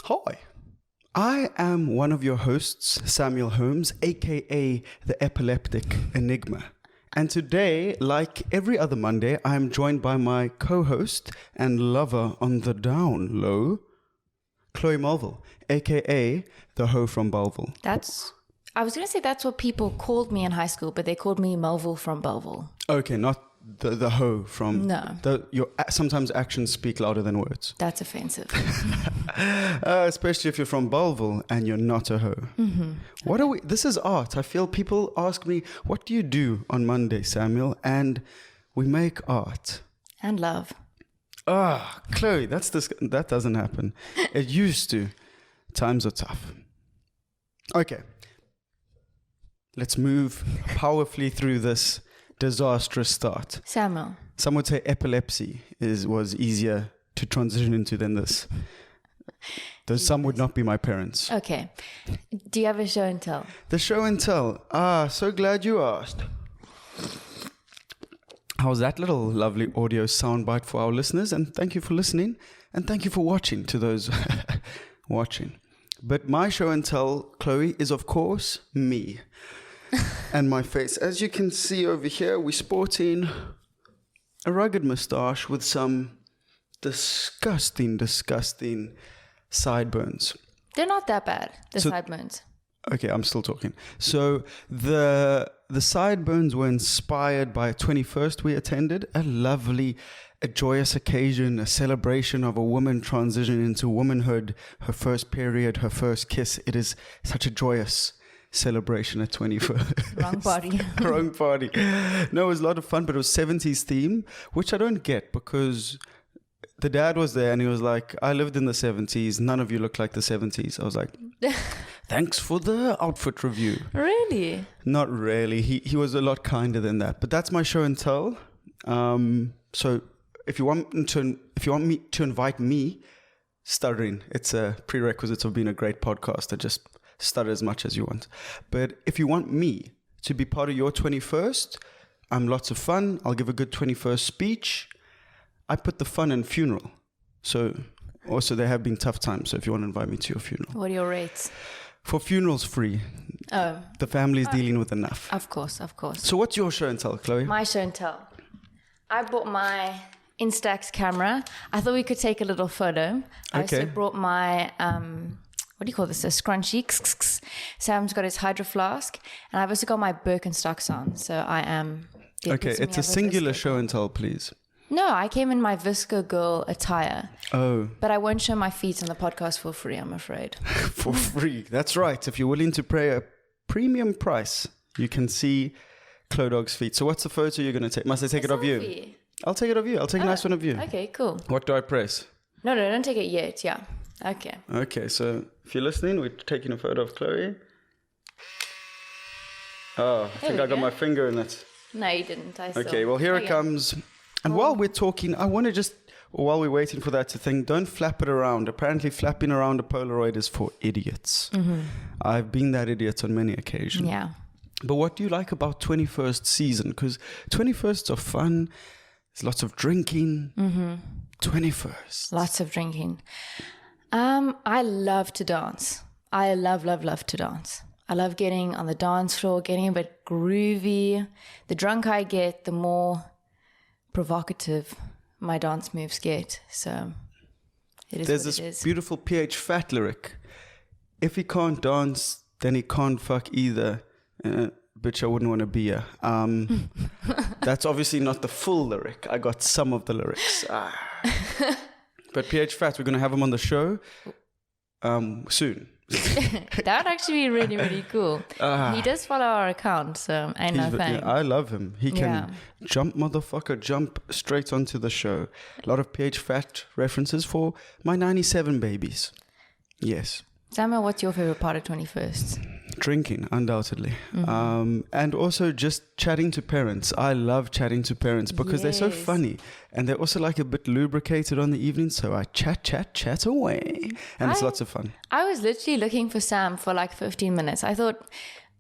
Hi, I am one of your hosts, Samuel Holmes, aka the Epileptic Enigma. And today, like every other Monday, I am joined by my co-host and lover on the down low, Chloe Mulville, aka the Ho from Belleville. I was going to say that's what people called me in high school, but they called me Mulville from Belleville. Okay, not the Ho from... No. Your sometimes actions speak louder than words. That's offensive. Especially if you're from Belleville and you're not a Ho. Mm-hmm. This is art. I feel people ask me, what do you do on Monday, Samuel? And we make art. And love. Chloe, that doesn't happen. It used to. Times are tough. Okay. Let's move powerfully through this disastrous start. Samuel. Some would say epilepsy was easier to transition into than this. Though some would not be my parents. Okay. Do you have a show and tell? The show and tell. So glad you asked. How's that little lovely audio soundbite for our listeners? And thank you for listening. And thank you for watching to those watching. But my show and tell, Chloe, is of course me. And my face. As you can see over here, we're sporting a rugged moustache with some disgusting sideburns. They're not that bad, the sideburns. Okay, I'm still talking. So the sideburns were inspired by a 21st we attended, a joyous occasion, a celebration of a woman transitioning into womanhood, her first period, her first kiss. It is such a joyous celebration at 21st. Wrong party. Wrong party. No, it was a lot of fun, but it was 70s theme, which I don't get because the dad was there and he was like, I lived in the 70s. None of you look like the 70s. I was like, thanks for the outfit review. Really? Not really. He was a lot kinder than that. But that's my show and tell. So if you want me to invite me, stuttering, it's a prerequisite of being a great podcaster. Just stutter as much as you want. But if you want me to be part of your 21st, I'm lots of fun. I'll give a good 21st speech. I put the fun in funeral. So also there have been tough times. So if you want to invite me to your funeral. What are your rates? For funerals, free. Oh. The family's dealing with enough. Of course. So what's your show and tell, Chloe? My show and tell. I bought my Instax camera. I thought we could take a little photo. I also brought my... what do you call this? A scrunchie. Sam's got his hydro flask. And I've also got my Birkenstocks on. So I am... Okay, it's a singular show and tell, please. No, I came in my Visco girl attire. Oh. But I won't show my feet on the podcast for free, I'm afraid. For free. That's right. If you're willing to pay a premium price, you can see Chloe Dog's feet. So what's the photo you're going to take? Must I take it of you? I'll take it of you. I'll take a nice one of you. Okay, cool. What do I press? No, don't take it yet. Yeah. Okay. Okay, so if you're listening, we're taking a photo of Chloe. Oh, I think I got my finger in it. No, you didn't. Okay, well, here it comes. And while we're talking, I want to while we're waiting for that to think, don't flap it around. Apparently, flapping around a Polaroid is for idiots. Mm-hmm. I've been that idiot on many occasions. Yeah. But what do you like about 21st season? Because 21sts are fun. There's lots of drinking. Mm-hmm. 21st. Lots of drinking. I love to dance. I love to dance. I love getting on the dance floor, getting a bit groovy. The drunker I get, the more provocative my dance moves get. So it is. There's this beautiful PH Fat lyric. If he can't dance, then he can't fuck either. Bitch, I wouldn't want to be a. That's obviously not the full lyric. I got some of the lyrics. But PH Fat, we're going to have him on the show soon. That would actually be really, really cool. He does follow our account, so I know thing. Yeah, I love him. He can jump straight onto the show. A lot of PH Fat references for my 97 babies. Yes. Samuel, what's your favorite part of 21st? Drinking, undoubtedly. Mm-hmm. And also just chatting to parents. I love chatting to parents because they're so funny. And they're also like a bit lubricated on the evening. So I chat away. And it's lots of fun. I was literally looking for Sam for like 15 minutes. I thought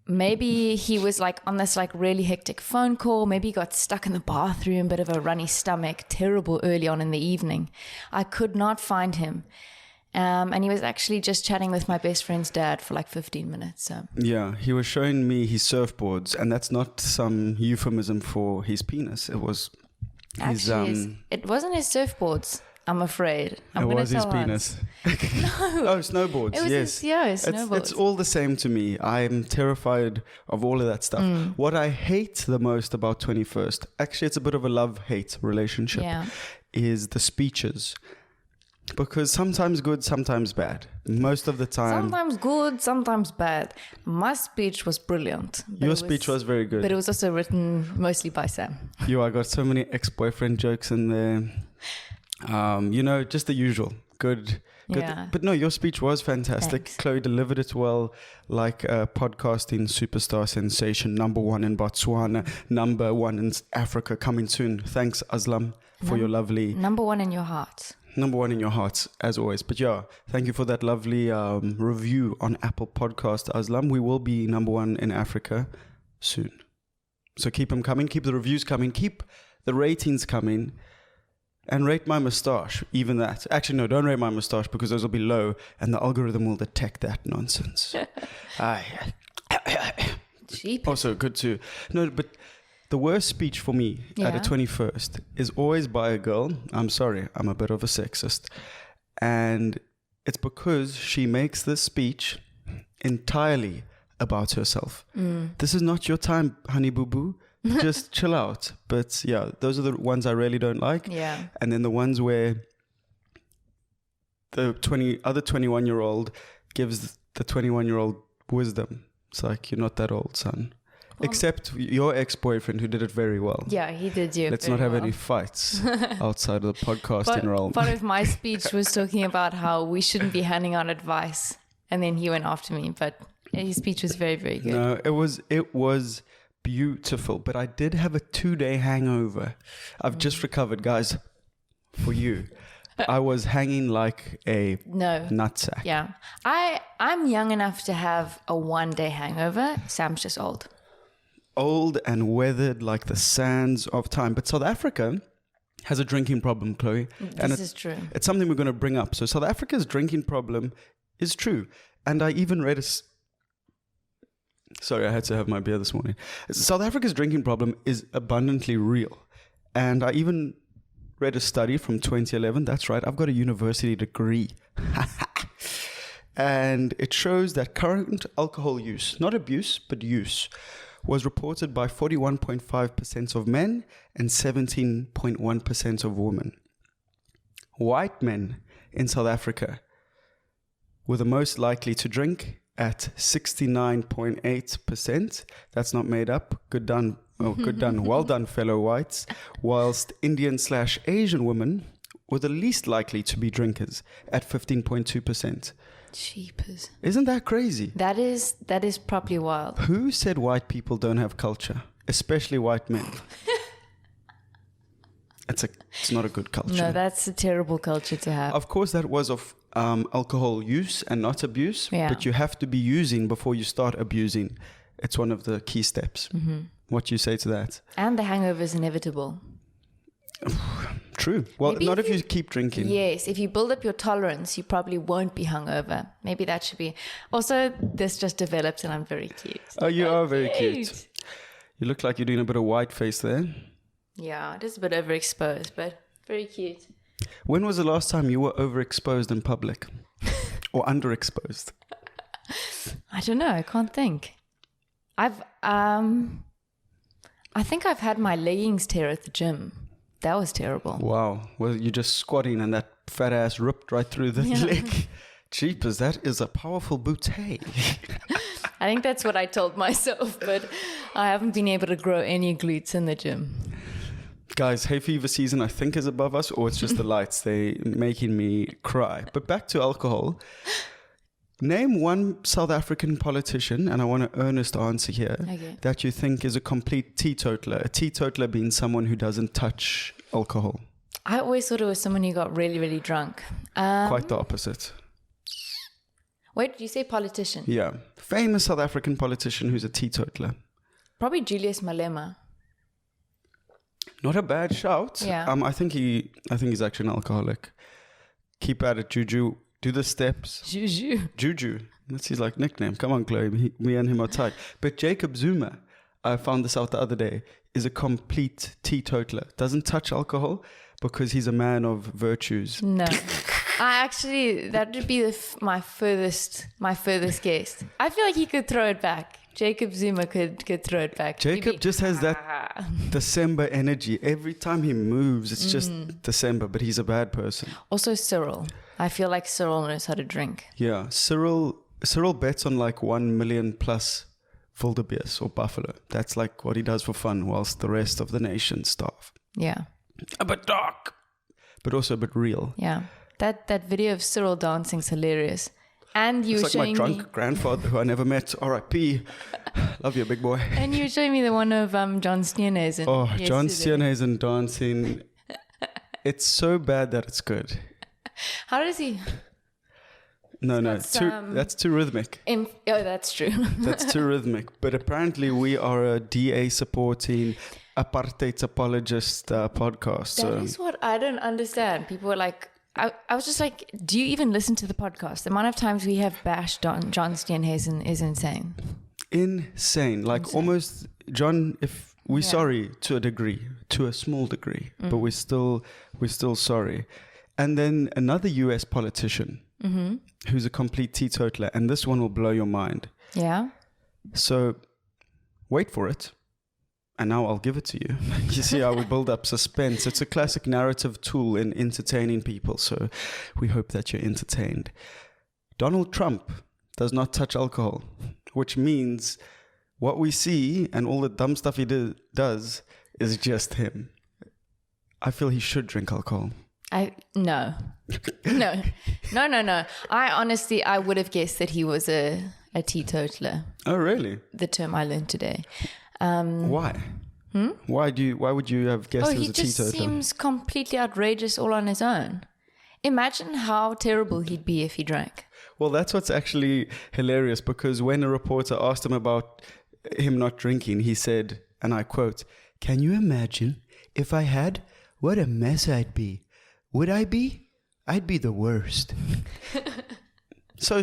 maybe he was like on this like really hectic phone call. Maybe he got stuck in the bathroom, bit of a runny stomach, terrible early on in the evening. I could not find him. And he was actually just chatting with my best friend's dad for like 15 minutes. So Yeah, he was showing me his surfboards, and that's not some euphemism for his penis. It was his actually, it wasn't his surfboards. I'm afraid. It was his penis. Oh, snowboards. It was yes. his snowboards. It's all the same to me. I'm terrified of all of that stuff. What I hate the most about 21st, actually it's a bit of a love-hate relationship, is the speeches. Because sometimes good, sometimes bad. Most of the time. Sometimes good, sometimes bad. My speech was brilliant. Your speech was very good. But it was also written mostly by Sam. I got so many ex-boyfriend jokes in there. Just the usual. Good. Yeah. But no, your speech was fantastic. Thanks. Chloe delivered it well, like a podcasting superstar sensation, #1 in Botswana, #1 in Africa, coming soon. Thanks, Aslam, for your lovely... #1 in your heart. #1 in your hearts, as always. But yeah, thank you for that lovely review on Apple Podcast, Aslam. We will be #1 in Africa soon. So keep them coming, keep the reviews coming, keep the ratings coming. And rate my moustache, even that. Actually, no, don't rate my moustache because those will be low and the algorithm will detect that nonsense. Cheap. Also, good to... No, but the worst speech for me at a 21st is always by a girl. I'm sorry, I'm a bit of a sexist. And it's because she makes this speech entirely about herself. This is not your time, honey boo-boo. Just chill out. But yeah, those are the ones I really don't like. Yeah. And then the ones where the other 21-year-old gives the 21-year-old wisdom. It's like, you're not that old, son. Well, except your ex-boyfriend who did it very well. Yeah, he did you. Let's not have any fights outside of the podcasting realm. Part of my speech was talking about how we shouldn't be handing out advice. And then he went after me. But his speech was very, very good. No, it was beautiful, but I did have a 2-day hangover. I've just recovered, guys, for you. I was hanging like a nutsack. Yeah. I'm young enough to have a 1-day hangover. Sam's just old. Old and weathered like the sands of time. But South Africa has a drinking problem, Chloe. This is true. It's something we're going to bring up. So South Africa's drinking problem is true. And I even read Sorry, I had to have my beer this morning. South Africa's drinking problem is abundantly real. And I even read a study from 2011. That's right, I've got a university degree. And it shows that current alcohol use, not abuse, but use, was reported by 41.5% of men and 17.1% of women. White men in South Africa were the most likely to drink at 69.8%. That's not made up. Good done. Oh, good done. Well done, fellow whites. Whilst Indian/Asian women were the least likely to be drinkers at 15.2%. Cheapers. Isn't that crazy? That is properly wild. Who said white people don't have culture? Especially white men. It's not a good culture. No, that's a terrible culture to have. Of course, that was of alcohol use and not abuse, but you have to be using before you start abusing. It's one of the key steps. What do you say to that? And the hangover is inevitable. True. Well, maybe not if you keep drinking. Yes, if you build up your tolerance, you probably won't be hungover. Maybe that should be... Also, this just developed and I'm very cute. Oh, you are very cute. You look like you're doing a bit of white face there. Yeah, it is a bit overexposed, but very cute. When was the last time you were overexposed in public? Or underexposed? I don't know. I can't think. I think I've had my leggings tear at the gym. That was terrible. Wow. Well, you're just squatting and that fat ass ripped right through the leg. Jeepers, that is a powerful bootay. I think that's what I told myself, but I haven't been able to grow any glutes in the gym. Guys, hay fever season I think is above us, or it's just the lights. They're making me cry. But back to alcohol. Name one South African politician, and I want an earnest answer here, that you think is a complete teetotaler. A teetotaler being someone who doesn't touch alcohol. I always thought it was someone who got really, really drunk. Quite the opposite. Wait, did you say politician? Yeah. Famous South African politician who's a teetotaler. Probably Julius Malema. Not a bad shout. Yeah. I think he's actually an alcoholic. Keep at it, Juju. do the steps. Juju. Juju. That's his like nickname. Come on, Chloe. Me and him are tight. But Jacob Zuma, I found this out the other day, is a complete teetotaler. Doesn't touch alcohol because he's a man of virtues. No. That would be my furthest guess. I feel like he could throw it back. Jacob Zuma could throw it back. Jacob just has that December energy. Every time he moves, it's just December, but he's a bad person. Also Cyril. I feel like Cyril knows how to drink. Yeah, Cyril bets on like 1 million plus wildebeest or buffalo. That's like what he does for fun, whilst the rest of the nation starve. Yeah. A bit dark, but also a bit real. Yeah. That video of Cyril dancing's hilarious. And you were it's like showing my drunk grandfather who I never met. R.I.P. Love you, big boy. And you were showing me the one of John Steenhuisen. Oh, John Steenhuisen dancing. It's so bad that it's good. How does he? No, that's too rhythmic. Oh, that's true. That's too rhythmic. But apparently we are a DA supporting apartheid apologist podcast. That is what I don't understand. People were like, I was just like, do you even listen to the podcast? The amount of times we have bashed John Steenhuisen is insane. Insane. Like almost, John, if we're sorry to a degree, to a small degree, but we're still sorry. And then another US politician who's a complete teetotaler, and this one will blow your mind. Yeah. So wait for it. And now I'll give it to you. You see how we build up suspense. It's a classic narrative tool in entertaining people. So we hope that you're entertained. Donald Trump does not touch alcohol, which means what we see and all the dumb stuff he does is just him. I feel he should drink alcohol. No. I would have guessed that he was a teetotaler. Oh, really? The term I learned today. Why? Why would you have guessed he was a teetotaler? He just seems completely outrageous all on his own. Imagine how terrible he'd be if he drank. Well, that's what's actually hilarious, because when a reporter asked him about him not drinking, he said, and I quote, "Can you imagine if I had? What a mess I'd be. Would I be? I'd be the worst." So.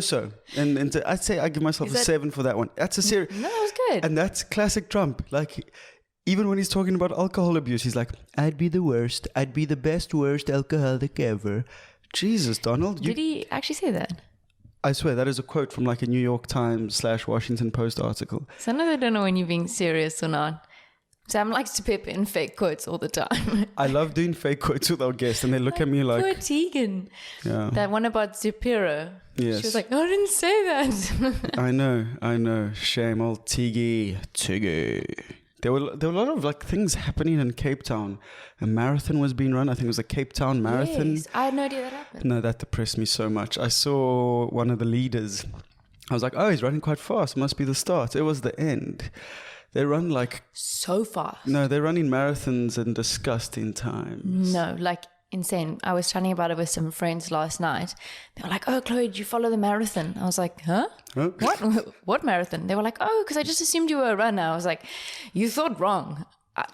And I'd say I give myself a 7 for that one. That's a serious. No, that was good. And that's classic Trump. Like, even when he's talking about alcohol abuse, he's like, "I'd be the worst. I'd be the best worst alcoholic ever." Jesus, Donald. Did he actually say that? I swear, that is a quote from like a New York Times / Washington Post article. Sometimes I don't know when you're being serious or not. Sam likes to pepper in fake quotes all the time. I love doing fake quotes with our guests, and they look at me like... Poor Tegan. Yeah. That one about Zapiro. Yes. She was like, I didn't say that. I know. Shame, old Tiggy. There were a lot of like things happening in Cape Town. A marathon was being run. I think it was a Cape Town marathon. Yes, I had no idea that happened. No, that depressed me so much. I saw one of the leaders. I was like, oh, he's running quite fast. Must be the start. It was the end. They run like... So fast. No, they're running marathons in disgusting times. No, like insane. I was chatting about it with some friends last night. They were like, oh, Chloe, did you follow the marathon? I was like, huh? What marathon? They were like, oh, because I just assumed you were a runner. I was like, you thought wrong.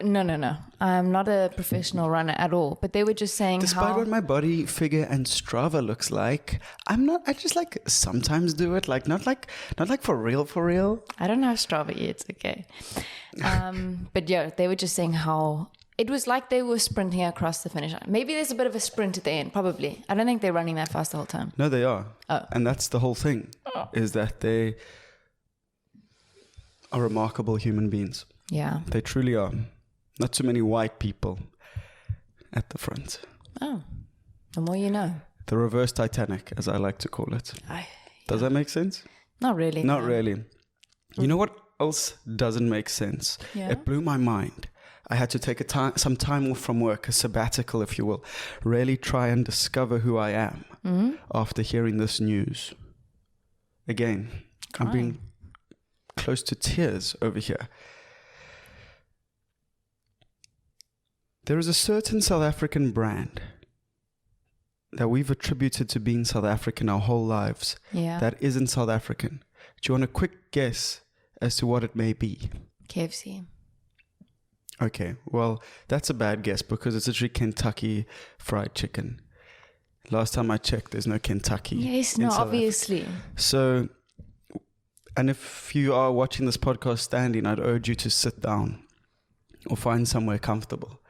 No. I'm not a professional runner at all. But they were just saying Despite what my body figure and Strava looks like, I'm not. I just like sometimes do it. Like not like for real. I don't have Strava yet. It's okay. But yeah, they were just saying how it was like they were sprinting across the finish line. Maybe there's a bit of a sprint at the end. Probably. I don't think they're running that fast the whole time. No, they are. Oh. And that's the whole thing. Is that they are remarkable human beings. Yeah. They truly are. Not too many white people at the front. Oh, the more you know. The reverse Titanic, as I like to call it. Does that make sense? Not really. Not really. You know what else doesn't make sense? Yeah? It blew my mind. I had to take some time off from work, a sabbatical, if you will. Really try and discover who I am after hearing this news. Again, I'm being close to tears over here. There is a certain South African brand that we've attributed to being South African our whole lives that isn't South African. Do you want a quick guess as to what it may be? KFC. Okay, well, that's a bad guess because it's literally Kentucky Fried Chicken. Last time I checked, there's no Kentucky. Yes, in no, South obviously. Africa. So, and if you are watching this podcast standing, I'd urge you to sit down or find somewhere comfortable.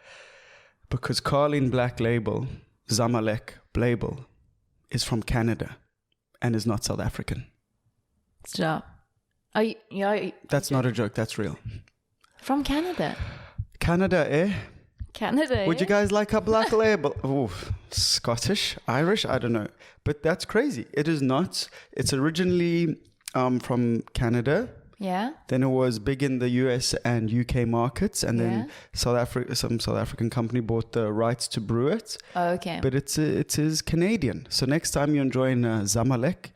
Because Carling Black Label, Zamalek label, is from Canada and is not South African. Stop. That's not a joke, that's real. From Canada. Canada, eh? Canada, Would you guys like a black label? Oof. Scottish, Irish, I don't know. But that's crazy. It is not. It's originally from Canada. Yeah. Then it was big in the US and UK markets. And then some South African company bought the rights to brew it. Oh, okay. But it is Canadian. So next time you're enjoying Zamalek,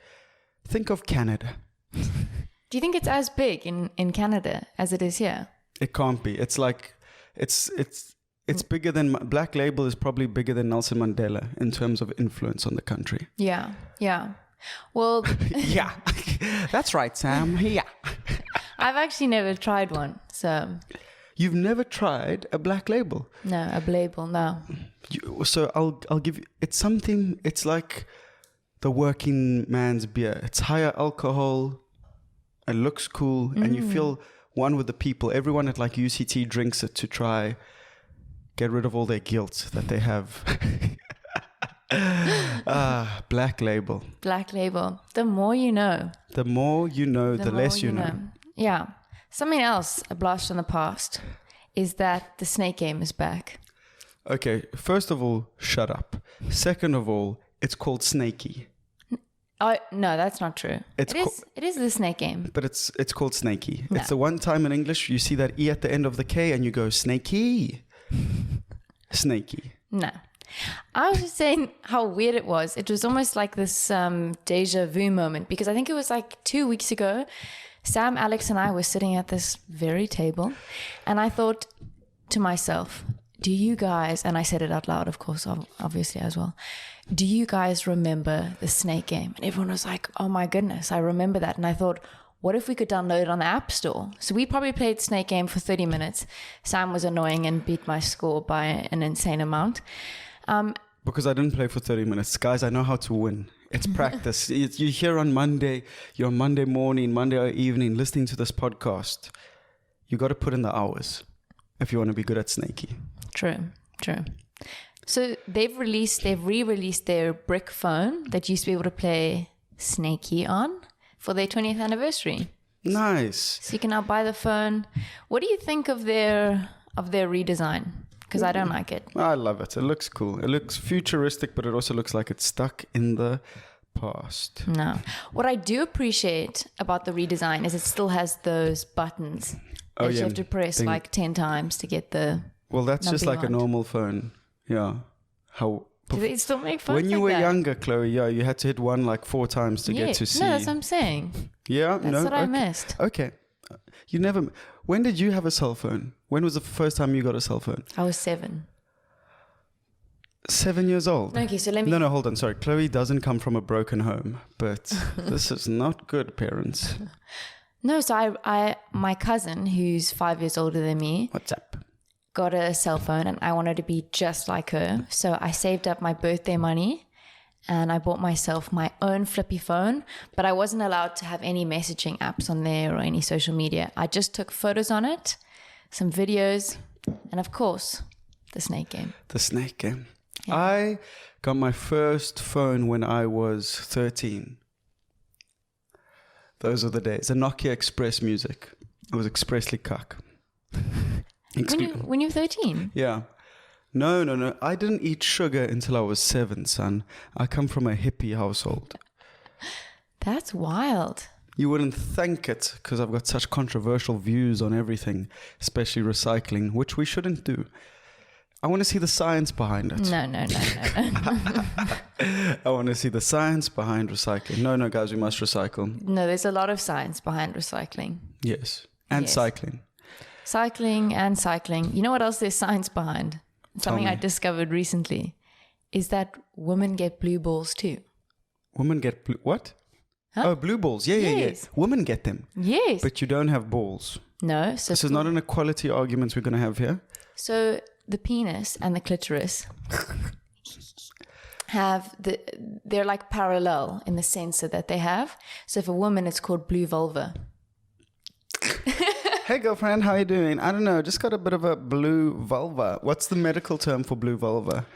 think of Canada. Do you think it's as big in Canada as it is here? It can't be. It's like, it's bigger than, Black Label is probably bigger than Nelson Mandela in terms of influence on the country. Yeah, yeah. Well... yeah, that's right, Sam. Yeah. I've actually never tried one, so... You've never tried a Black Label? No, a label, no. So I'll give you, it's something, it's like the working man's beer. It's higher alcohol, it looks cool, and you feel one with the people. Everyone at like UCT drinks it to try get rid of all their guilt that they have. Black Label. Black Label. The more you know. The more you know, the less you know. Yeah. Something else, a blast from the past, is that the Snake game is back. Okay, first of all, shut up. Second of all, it's called Snakey. Oh, no, that's not true. It is the Snake game. But it's called Snakey. No. It's the one time in English you see that E at the end of the K and you go, Snakey. Snakey. No. I was just saying how weird it was. It was almost like this deja vu moment, because I think it was like 2 weeks ago, Sam, Alex, and I were sitting at this very table, and I thought to myself, do you guys, and I said it out loud, of course, obviously as well, do you guys remember the Snake game? And everyone was like, oh my goodness, I remember that. And I thought, what if we could download it on the App Store? So we probably played Snake game for 30 minutes. Sam was annoying and beat my score by an insane amount. Because I didn't play for 30 minutes. Guys, I know how to win. It's practice. You're here on Monday. You're on Monday morning, Monday evening, listening to this podcast. You got to put in the hours if you want to be good at Snakey. True. So they've re-released their brick phone that used to be able to play Snakey on for their 20th anniversary. Nice. So you can now buy the phone. What do you think of their redesign? Because I don't like it. I love it. It looks cool. It looks futuristic, but it also looks like it's stuck in the past. No. What I do appreciate about the redesign is it still has those buttons that you have to press like 10 times to get the... Well, that's just like a normal phone. Yeah. Do they still make phones when you like were that? younger, Chloe, yeah, you had to hit one like 4 times to get to see. No, that's what I'm saying. Yeah, That's what I missed. Okay. You never... When did you have a cell phone? When was the first time you got a cell phone? I was 7. 7 years old? Okay, so let me... No, hold on. Sorry. Chloe doesn't come from a broken home, but this is not good, parents. No, so my cousin, who's 5 years older than me... What's up? Got a cell phone, and I wanted to be just like her. So I saved up my birthday money and I bought myself my own flippy phone, but I wasn't allowed to have any messaging apps on there or any social media. I just took photos on it, some videos, and of course, the Snake game. The Snake game. Yeah. I got my first phone when I was 13. Those are the days. A Nokia Express Music. It was expressly cuck. When you were 13? Yeah. No. I didn't eat sugar until I was 7, son. I come from a hippie household. That's wild. You wouldn't think it because I've got such controversial views on everything, especially recycling, which we shouldn't do. I want to see the science behind it. No. I want to see the science behind recycling. No, guys, we must recycle. No, there's a lot of science behind recycling. Yes. And cycling. Cycling and cycling. You know what else there's science behind? Something I discovered recently is that women get blue balls too. Women get blue... What? Huh? Oh, blue balls. Yeah. Women get them. Yes. But you don't have balls. No. So this is not an equality argument we're going to have here. So the penis and the clitoris they're like parallel in the sensor that they have. So if a woman, it's called blue vulva. Hey girlfriend, how you doing? I don't know, just got a bit of a blue vulva. What's the medical term for blue vulva?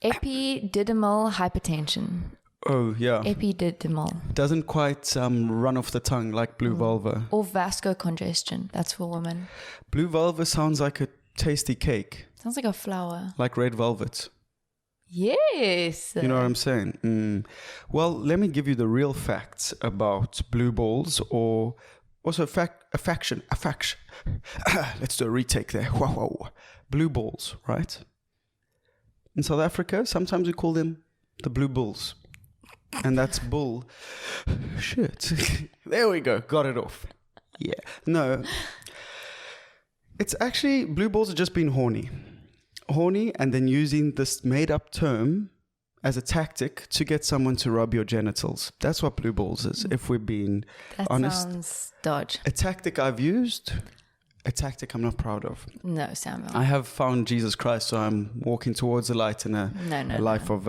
Epididymal hypertension. Oh, yeah. Epididymal. Doesn't quite run off the tongue like blue vulva. Or vasocongestion. That's for women. Blue vulva sounds like a tasty cake. Sounds like a flower. Like red velvet. Yes. You know what I'm saying? Well, let me give you the real facts about blue balls, or also a faction. Let's do a retake there. Whoa. Blue balls, right? In South Africa, sometimes we call them the blue bulls. And that's bull. Shit. There we go. Got it off. Yeah. No. It's actually, blue balls have just been horny. Horny, and then using this made-up term as a tactic to get someone to rub your genitals. That's what blue balls is, if we're being honest. That sounds dodge. A tactic I've used, a tactic I'm not proud of. No, Samuel. I have found Jesus Christ, so I'm walking towards the light in a life of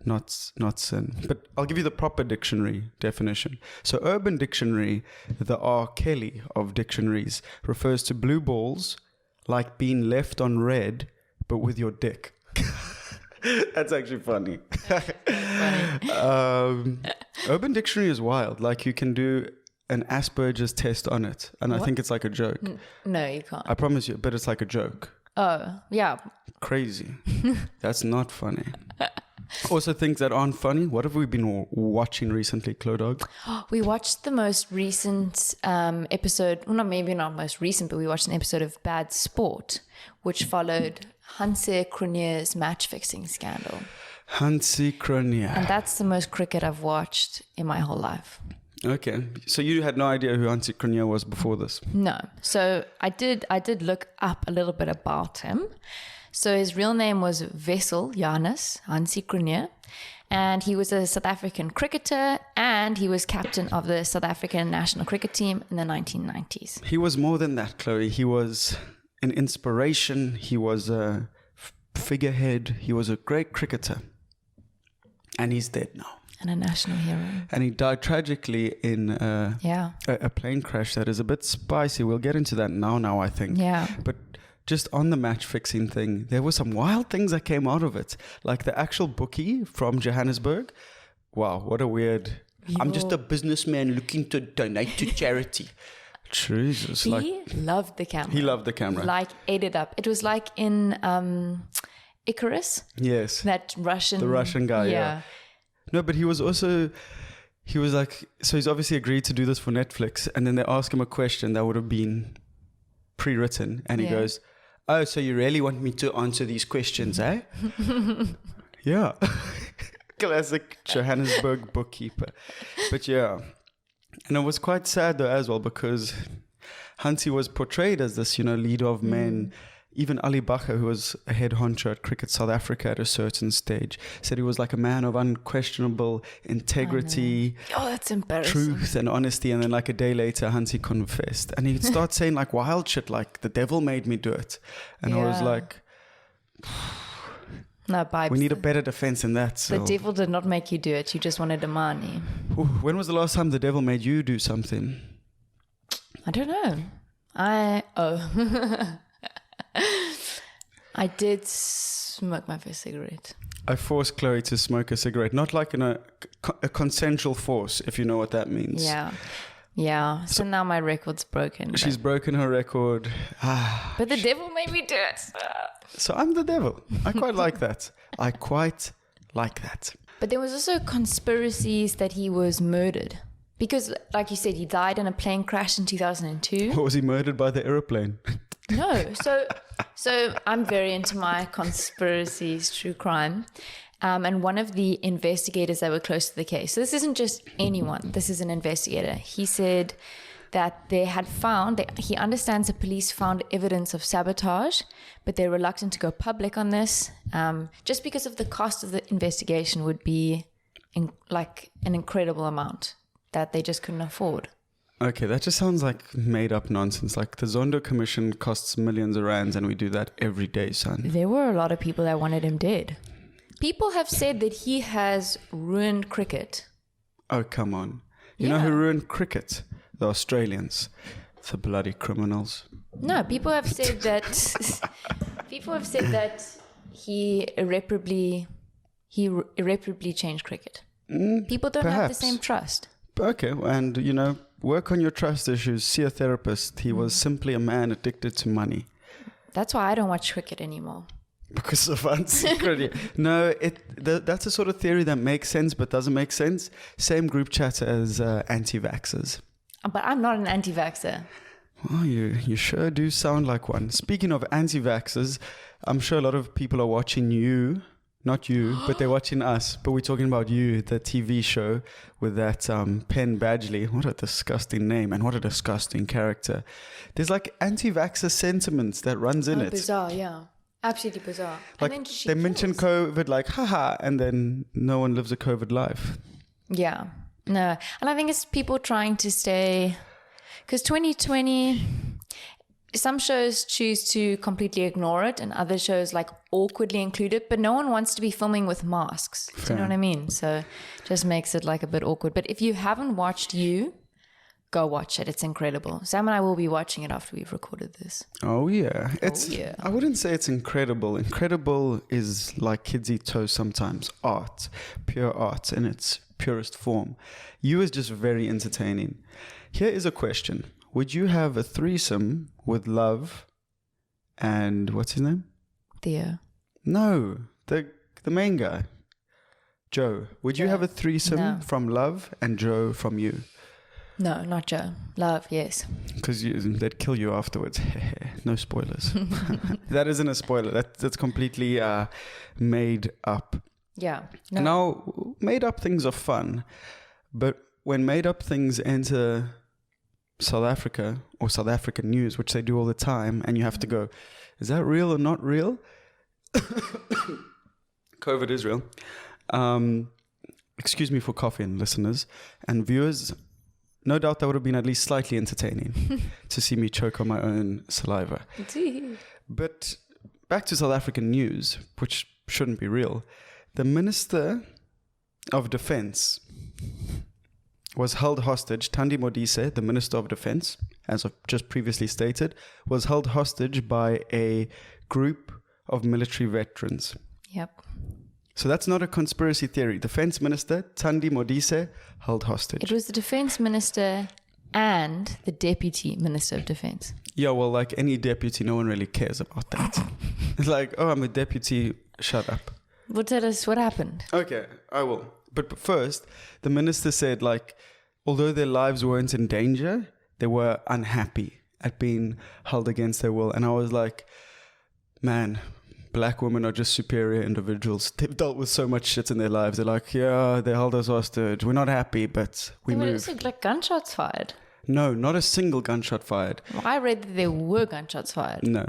not sin. But I'll give you the proper dictionary definition. So Urban Dictionary, the R. Kelly of dictionaries, refers to blue balls like being left on red, but with your dick. That's actually funny. Urban Dictionary is wild. Like, you can do an Asperger's test on it, and I think it's like a joke. No, you can't. I promise you, but it's like a joke. Oh, yeah. Crazy. That's not funny. Also, things that aren't funny. What have we been watching recently, Chlo Dog? We watched the most recent episode. Well, maybe not most recent, but we watched an episode of Bad Sport, which followed Hansie Cronje's match-fixing scandal. Hansie Cronje. And that's the most cricket I've watched in my whole life. Okay. So you had no idea who Hansie Cronje was before this? No. So I did look up a little bit about him. So his real name was Wessel Janus Hansie Cronje, and he was a South African cricketer, and he was captain of the South African national cricket team in the 1990s. He was more than that, Chloe. He was an inspiration. He was a figurehead. He was a great cricketer. And he's dead now. And a national hero. And he died tragically in a plane crash that is a bit spicy. We'll get into that now, I think. Yeah. But just on the match fixing thing, there were some wild things that came out of it. Like the actual bookie from Johannesburg. Wow, what a weird... I'm just a businessman looking to donate to charity. Jesus. He loved the camera. He loved the camera. Like, ate it up. It was like in Icarus. Yes. That Russian... The Russian guy, yeah. No, but he was like... So he's obviously agreed to do this for Netflix. And then they ask him a question that would have been pre-written. And he goes... Oh, so you really want me to answer these questions, eh? Yeah. Classic Johannesburg bookkeeper. But yeah. And it was quite sad though as well, because Hansie was portrayed as this, leader of men. Even Ali Bacher, who was a head honcho at Cricket South Africa at a certain stage, said he was like a man of unquestionable integrity, that's embarrassing. Truth and honesty. And then like a day later, Hansie confessed. And he'd start saying like wild shit, like the devil made me do it. And I was like, no, Bibes. We need a better defense than that. So. The devil did not make you do it. You just wanted the money. When was the last time the devil made you do something? I don't know. I did smoke my first cigarette. I forced Chloe to smoke a cigarette, not like in a consensual force, if you know what that means. Yeah. So now my record's broken. She's broken her record. But the devil made me do it. So I'm the devil. I quite like that. But there was also conspiracies that he was murdered. Because, like you said, he died in a plane crash in 2002. Or was he murdered by the aeroplane? No. So I'm very into my conspiracies, true crime. And one of the investigators that were close to the case, so this isn't just anyone, this is an investigator. He said that he understands the police found evidence of sabotage, but they're reluctant to go public on this, just because of the cost of the investigation would be like an incredible amount that they just couldn't afford. Okay, that just sounds like made up nonsense. Like the Zondo Commission costs millions of rands and we do that every day, son. There were a lot of people that wanted him dead. People have said that he has ruined cricket. Oh, come on. You know who ruined cricket? The Australians. The bloody criminals. No, people have said that he irreparably changed cricket. People don't have the same trust. Okay, and work on your trust issues, see a therapist. He was simply a man addicted to money. That's why I don't watch cricket anymore. Because of Hansie Cronje. No, that's a sort of theory that makes sense but doesn't make sense. Same group chat as anti-vaxxers. But I'm not an anti-vaxxer. Oh, you sure do sound like one. Speaking of anti-vaxxers, I'm sure a lot of people are watching you. Not you, but they're watching us. But we're talking about you, the TV show with that Penn Badgley. What a disgusting name and what a disgusting character. There's like anti-vaxxer sentiments that runs in it. Bizarre, yeah. Absolutely bizarre. Like and then they mention COVID like, haha, and then no one lives a COVID life. Yeah. No. And I think it's people trying to stay... Because 2020... Some shows choose to completely ignore it and other shows like awkwardly include it, but no one wants to be filming with masks. Do you know what I mean? So it just makes it like a bit awkward. But if you haven't watched You, go watch it. It's incredible. Sam and I will be watching it after we've recorded this. Oh, yeah. I wouldn't say it's incredible. Incredible is like kids eat toast sometimes. Art. Pure art in its purest form. You is just very entertaining. Here is a question. Would you have a threesome with Love and what's his name? Theo. No, the main guy. Joe. Would you have a threesome from Love and Joe from You? No, not Joe. Love, yes. Because they'd kill you afterwards. No spoilers. That isn't a spoiler. That's completely made up. Yeah. No. Now, made up things are fun, but when made up things enter South Africa or South African news, which they do all the time, and you have to go, is that real or not real? COVID is real. Excuse me for coughing, listeners and viewers. No doubt that would have been at least slightly entertaining to see me choke on my own saliva. But back to South African news, which shouldn't be real. The Minister of Defence was held hostage. Thandi Modise, the Minister of Defence, as I've just previously stated, was held hostage by a group of military veterans. Yep. So that's not a conspiracy theory. Defence Minister Thandi Modise held hostage. It was the Defence Minister and the Deputy Minister of Defence. Yeah, well, like any deputy, no one really cares about that. It's like, oh, I'm a deputy, shut up. Well, tell us what happened. Okay, I will. But first, the minister said, like, although their lives weren't in danger, they were unhappy at being held against their will. And I was like, man, black women are just superior individuals. They've dealt with so much shit in their lives. They're like, yeah, they held us hostage. We're not happy, but we But it moved. was like gunshots fired. No, not a single gunshot fired. Well, I read that there were gunshots fired. No,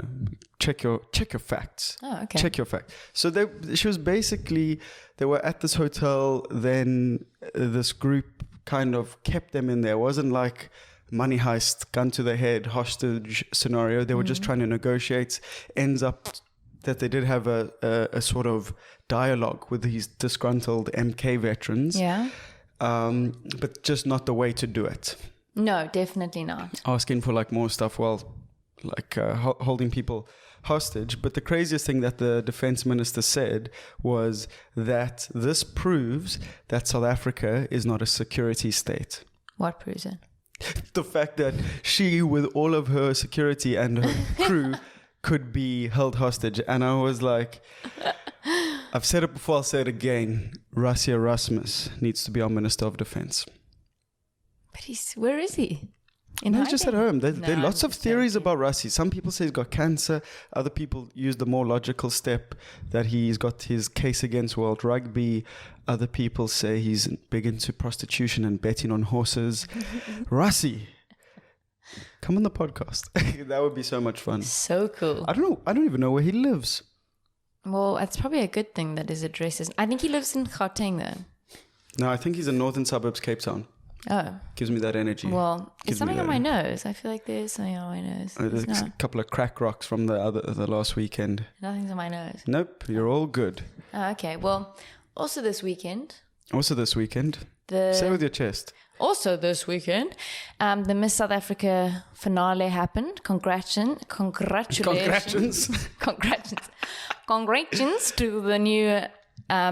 check your facts. Oh, okay. Check your facts. So she was basically, they were at this hotel. Then this group kind of kept them in there. It wasn't like money heist, gun to the head, hostage scenario. They were just trying to negotiate. Ends up that they did have a sort of dialogue with these disgruntled MK veterans. Yeah. But just not the way to do it. No, definitely not. Asking for like more stuff while like holding people hostage. But the craziest thing that the defense minister said was that this proves that South Africa is not a security state. What proves it? The fact that she, with all of her security and her crew, could be held hostage. And I was like, I've said it before, I'll say it again. Rassie Erasmus needs to be our Minister of Defense. But where is he? He's just at home. There are lots I'm of just theories joking. about Rassie. Some people say he's got cancer. Other people use the more logical step that he's got his case against World Rugby. Other people say he's big into prostitution and betting on horses. Rassie, come on the podcast. That would be so much fun. So cool. I don't know. I don't even know where he lives. Well, it's probably a good thing that his address is... I think he lives in Gauteng, though. No, I think he's in northern suburbs, Cape Town. Oh. Gives me that energy. Well, it's Gives me something on that my nose. I feel like there's something on my nose. There's a couple of crack rocks from the last weekend. Nothing's on my nose. Nope, you're all good. Oh, okay. Well, also this weekend. Say with your chest. Also this weekend, the Miss South Africa finale happened. Congratulations. Congratulations to the new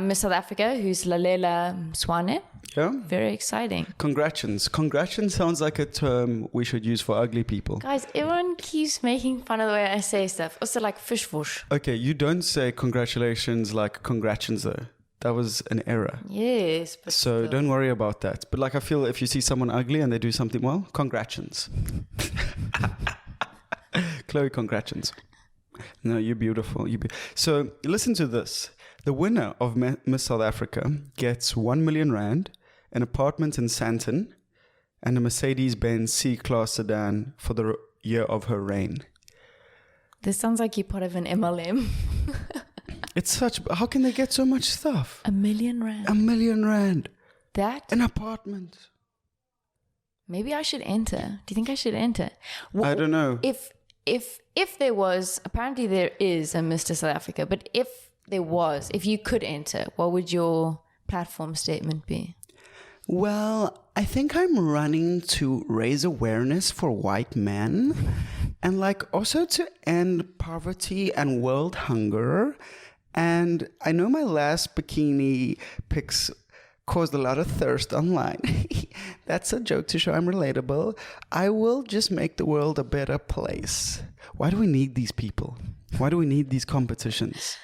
Miss South Africa, who's Lalela Mswane. Yeah. Very exciting. Congratulations sounds like a term we should use for ugly people. Guys, everyone keeps making fun of the way I say stuff. Also like fishwoosh. Okay, you don't say congratulations like congrats though. That was an error. Yes. But so don't worry about that. But like I feel if you see someone ugly and they do something well, congratulations. Chloe, congratulations. No, you're beautiful. So listen to this. The winner of Miss South Africa gets 1 million rand, an apartment in Sandton, and a Mercedes-Benz C-Class sedan for the year of her reign. This sounds like you're part of an MLM. How can they get so much stuff? 1 million rand. 1 million rand. That? An apartment. Maybe I should enter. Do you think I should enter? I don't know. If there was, apparently there is a Mr. South Africa, but if you could enter, what would your platform statement be? Well, I think I'm running to raise awareness for white men and like also to end poverty and world hunger. And I know my last bikini pics caused a lot of thirst online. That's a joke to show I'm relatable. I will just make the world a better place. Why do we need these people? Why do we need these competitions?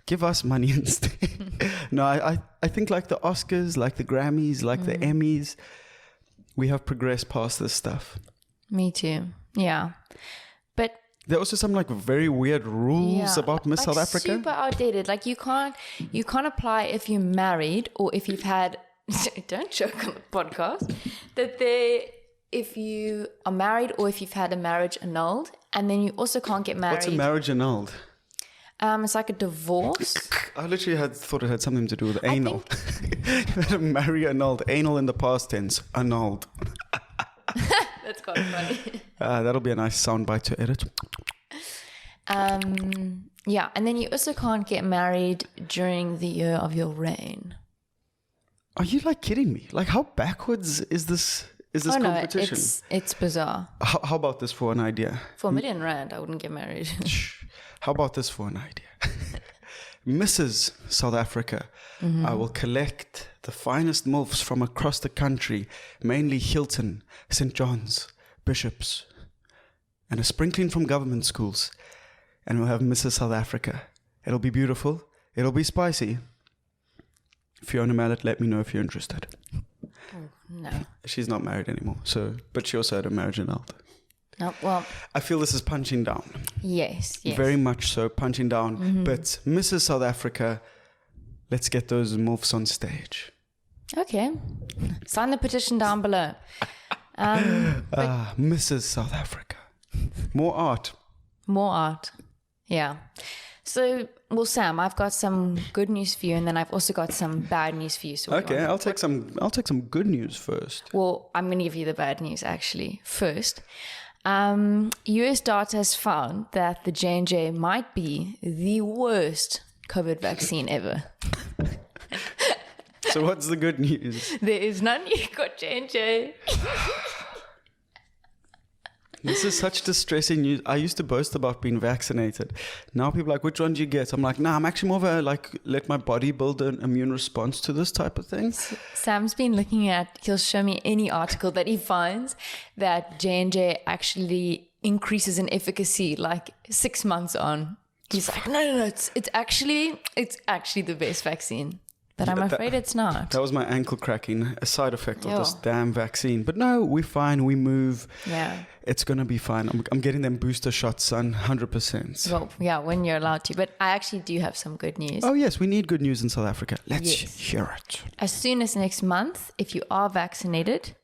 Give us money instead. No, I think like the Oscars, like the Grammys, like the Emmys, we have progressed past this stuff. Me too. Yeah. But there are also some like very weird rules about Miss South Africa. Super outdated. Like you can't apply if you're married or if you've had don't joke on the podcast. If you are married or if you've had a marriage annulled, and then you also can't get married. What's a marriage annulled? It's like a divorce. I literally thought it had something to do with anal. You had a marry annulled. Anal in the past tense. Annulled. That's quite funny. That'll be a nice soundbite to edit. Yeah, and then you also can't get married during the year of your reign. Are you like kidding me? Like how backwards is this competition? No, it's bizarre. How about this for an idea? For 1 million rand, I wouldn't get married. How about this for an idea? Mrs. South Africa, I will collect the finest MILFs from across the country, mainly Hilton, St. John's, Bishops, and a sprinkling from government schools. And we'll have Mrs. South Africa. It'll be beautiful. It'll be spicy. Fiona Mallet, let me know if you're interested. No. She's not married anymore, but she also had a marriage annulled. No, well, I feel this is punching down. Yes. Very much so, punching down. But Mrs. South Africa, let's get those MILFs on stage. Okay. Sign the petition down below. Mrs. South Africa. More art. More art. Yeah. So, well, Sam, I've got some good news for you, and then I've also got some bad news for you. So okay, I'll take some good news first. Well, I'm going to give you the bad news actually first. US data has found that the J&J might be the worst COVID vaccine ever. So what's the good news? There is none. You got J&J. This is such distressing news. I used to boast about being vaccinated. Now people are like, which one do you get? I'm like, nah, I'm actually more of a, let my body build an immune response to this type of thing. Sam's been looking at, he'll show me any article that he finds that J&J actually increases in efficacy 6 months on. He's like, no, it's actually the best vaccine. But I'm afraid it's not. That was my ankle cracking, a side effect of this damn vaccine. But no, we're fine. We move. Yeah. It's going to be fine. I'm getting them booster shots, son, 100%. Well, yeah, when you're allowed to. But I actually do have some good news. Oh, yes. We need good news in South Africa. Let's hear it. As soon as next month, if you are vaccinated,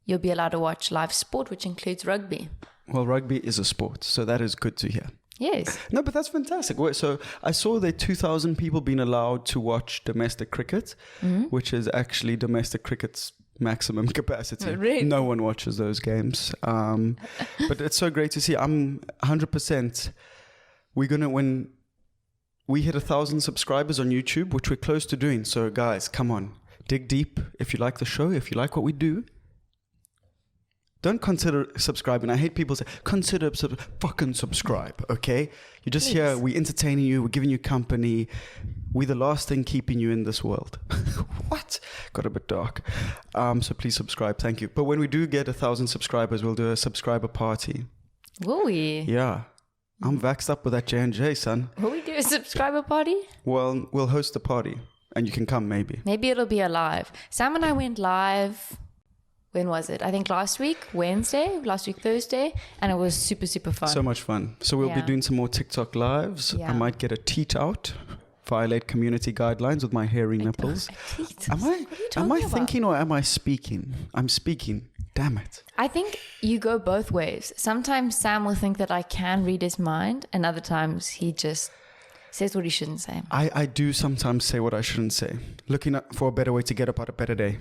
you'll be allowed to watch live sport, which includes rugby. Well, rugby is a sport, so that is good to hear. Yes. No, but that's fantastic. So I saw that 2,000 people being allowed to watch domestic cricket, which is actually domestic cricket's maximum capacity. Oh, really? No one watches those games. But it's so great to see. I'm 100%. We're going to, when we hit 1,000 subscribers on YouTube, which we're close to doing. So guys, come on, dig deep. If you like the show, if you like what we do, don't consider subscribing. I hate people say, consider fucking subscribe, okay? You just hear, we're entertaining you, we're giving you company. We're the last thing keeping you in this world. What? Got a bit dark. So please subscribe, thank you. But when we do get 1,000 subscribers, we'll do a subscriber party. Will we? Yeah. I'm vaxxed up with that J&J, son. Will we do a subscriber party? Well, we'll host a party. And you can come, maybe. Maybe it'll be a live. Sam and I went live... When was it? I think last week Thursday, and it was super, super fun. So much fun. So we'll be doing some more TikTok lives. Yeah. I might get a teat out, violate community guidelines with my hairy nipples. Am I thinking or am I speaking? I'm speaking. Damn it. I think you go both ways. Sometimes Sam will think that I can read his mind, and other times he just says what he shouldn't say. I do sometimes say what I shouldn't say. Looking for a better way to get up on a better day.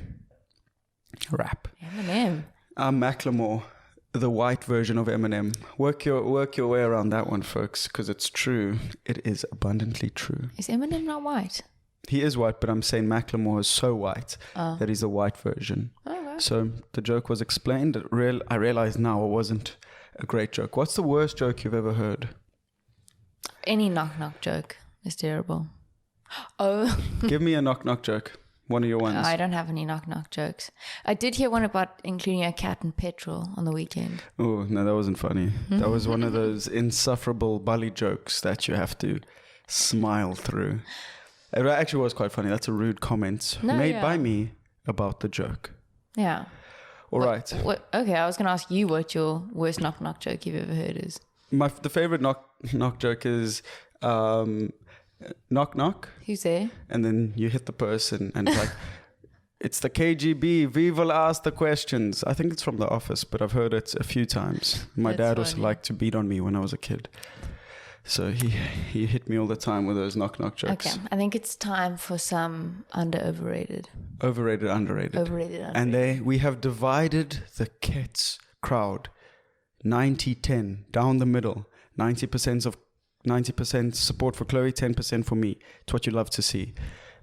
Rap. Eminem. Macklemore, the white version of Eminem. Work your way around that one, folks, because it's true. It is abundantly true. Is Eminem not white? He is white, but I'm saying Macklemore is so white that he's a white version. Oh, wow. So the joke was explained. I realize now it wasn't a great joke. What's the worst joke you've ever heard? Any knock-knock joke is terrible. Oh. Give me a knock-knock joke. One of your ones. I don't have any knock-knock jokes. I did hear one about including a cat and petrol on the weekend. Oh, no, that wasn't funny. That was one of those insufferable bully jokes that you have to smile through. It actually was quite funny. That's a rude comment made by me about the joke. Yeah. All right. Okay, I was going to ask you what your worst knock-knock joke you've ever heard is. The favorite knock joke is... knock knock. Who's there? And then you hit the person and it's like, it's the KGB. We will ask the questions. I think it's from The Office, but I've heard it a few times. My dad also liked to beat on me when I was a kid. So he hit me all the time with those knock knock jokes. Okay, I think it's time for some overrated. Overrated, underrated. Overrated, underrated. And we have divided the KETS crowd 90-10 down the middle. 90% support for Chloe, 10% for me. It's what you love to see.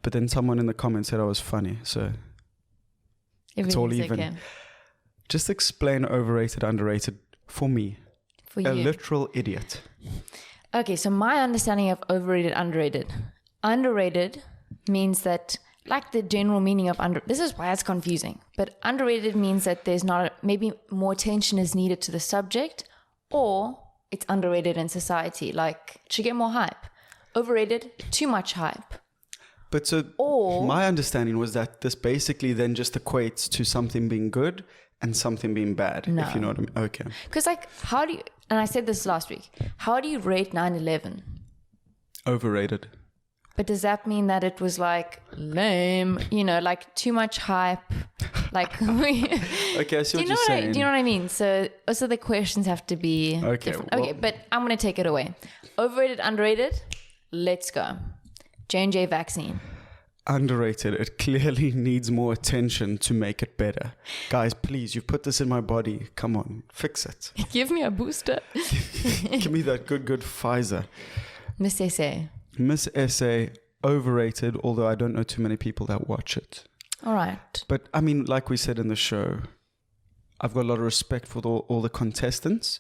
But then someone in the comments said I was funny, so it's all even. Okay. Just explain overrated, underrated for me. For you. A literal idiot. Okay, so my understanding of overrated, underrated. Underrated means that, like the general meaning of this is why it's confusing. But underrated means that there's maybe more attention is needed to the subject, or it's underrated in society, like it should get more hype. Overrated, too much hype. But so my understanding was that this basically then just equates to something being good and something being bad, if you know what I mean. Okay. Because how do you, and I said this last week, how do you rate 9/11? Overrated. But does that mean that it was like lame, like too much hype? Like, okay, I see what you're saying. Do you know what I mean? So also the questions have to be different. Okay, but I'm going to take it away. Overrated, underrated, let's go. J&J vaccine. Underrated. It clearly needs more attention to make it better. Guys, please, you put this in my body. Come on, fix it. Give me a booster. Give me that good Pfizer. Miss SA, overrated, although I don't know too many people that watch it. All right. But I mean, like we said in the show, I've got a lot of respect for all the contestants.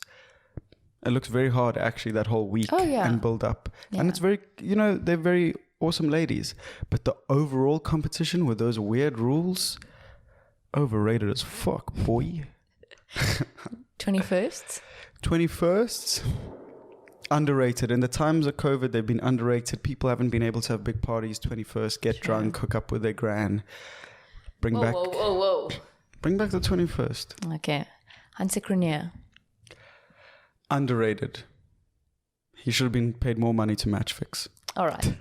It looks very hard, actually, that whole week and build up. Yeah. And it's very, they're very awesome ladies. But the overall competition with those weird rules, overrated as fuck, boy. 21st? 21st? Underrated. In the times of COVID, they've been underrated. People haven't been able to have big parties. 21st, get drunk, hook up with their gran. Bring back the 21st. Okay. Hansie Cronje. Underrated. He should have been paid more money to match fix. All right.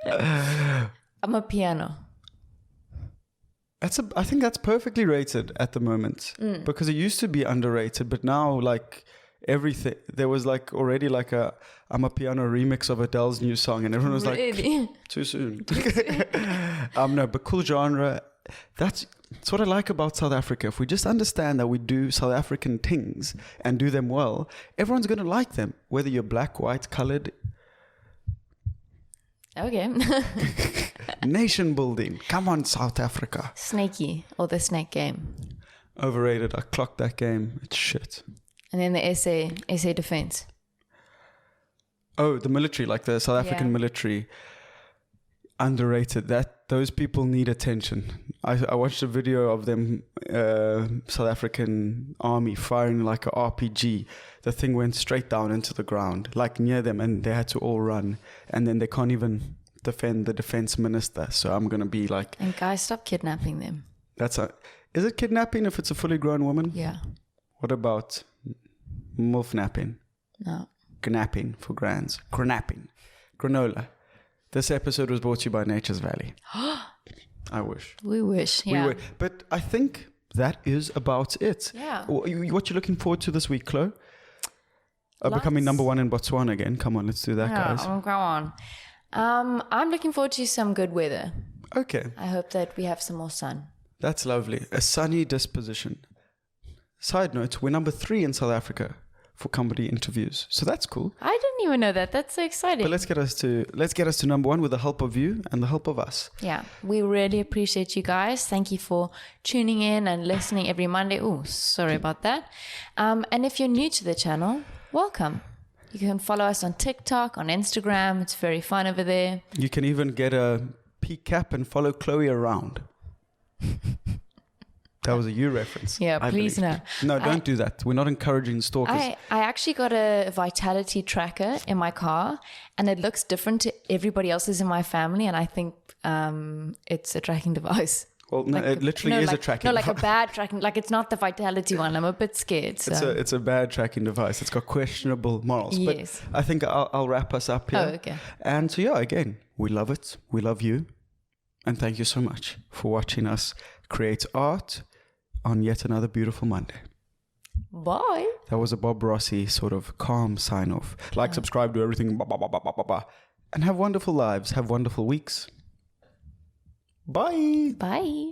I'm a piano. I think that's perfectly rated at the moment because it used to be underrated, but now everything, there was already a I'm a Piano remix of Adele's new song and everyone was really? Too soon. No, but cool genre, that's what I like about South Africa. If we just understand that we do South African things and do them well, everyone's going to like them, whether you're black, white, colored. Okay. Nation building. Come on, South Africa. Snakey, or the snake game. Overrated. I clocked that game. It's shit. And then the SA defense. Oh, the military, like the South African military. Underrated. Those people need attention. I watched a video of them, South African army firing like a RPG. The thing went straight down into the ground, like near them, and they had to all run. And then they can't even defend the defense minister. So I'm gonna be like, and guys, stop kidnapping them. Is it kidnapping if it's a fully grown woman? Yeah. What about MILF napping? No. Gnapping for grands. Granapping. Granola. This episode was brought to you by Nature's Valley. I wish. We wish, yeah. But I think that is about it. Yeah. What you looking forward to this week, Chlo? Becoming number 1 in Botswana again. Come on, let's do that, guys. Oh, go on. I'm looking forward to some good weather. Okay. I hope that we have some more sun. That's lovely. A sunny disposition. Side note, we're number 3 in South Africa for comedy interviews. So that's cool. I didn't even know that. That's so exciting. But let's get us to number 1 with the help of you and the help of us. Yeah. We really appreciate you guys. Thank you for tuning in and listening every Monday. Oh, sorry about that. And if you're new to the channel, welcome. You can follow us on TikTok, on Instagram. It's very fun over there. You can even get a PCAP and follow Chloe around. That was a you reference. Yeah, please no. No, don't do that. We're not encouraging stalkers. I actually got a vitality tracker in my car, and it looks different to everybody else's in my family, and I think it's a tracking device. Well, no, it literally is a tracking device. No, like a bad tracking. Like, it's not the vitality one. I'm a bit scared. So. It's a bad tracking device. It's got questionable morals. Yes. But I think I'll wrap us up here. Oh, okay. And so, yeah, again, we love it. We love you. And thank you so much for watching us create art on yet another beautiful Monday. Bye. That was a Bob Rossi sort of calm sign off. Like, subscribe to everything. And have wonderful lives. Have wonderful weeks. Bye. Bye.